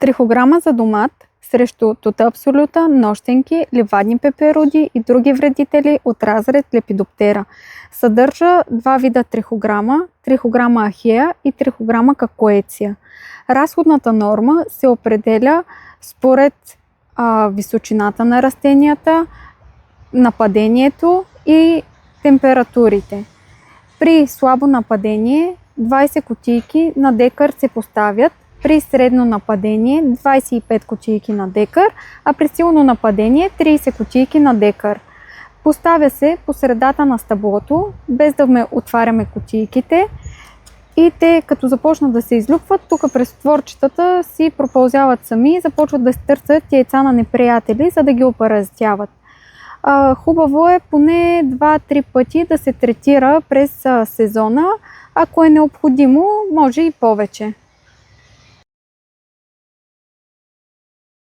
Трихограма за домат срещу тута абсолюта, нощенки, ливадни пеперуди и други вредители от разред Лепидоптера. Съдържа два вида трихограма, трихограма ахея и трихограма какоеция. Разходната норма се определя според височината на растенията, нападението и температурите. При слабо нападение 20 кутийки на декар се поставят, при средно нападение 25 кутийки на декар, а при силно нападение 30 кутийки на декар. Поставя се по средата на стъблото, без да отваряме кутийките, и те, като започнат да се излюпват, тук през отворчетата си пропълзяват сами и започват да стърсят яйца на неприятели, за да ги опаразитяват. Хубаво е поне 2-3 пъти да се третира през сезона. Ако е необходимо, може и повече.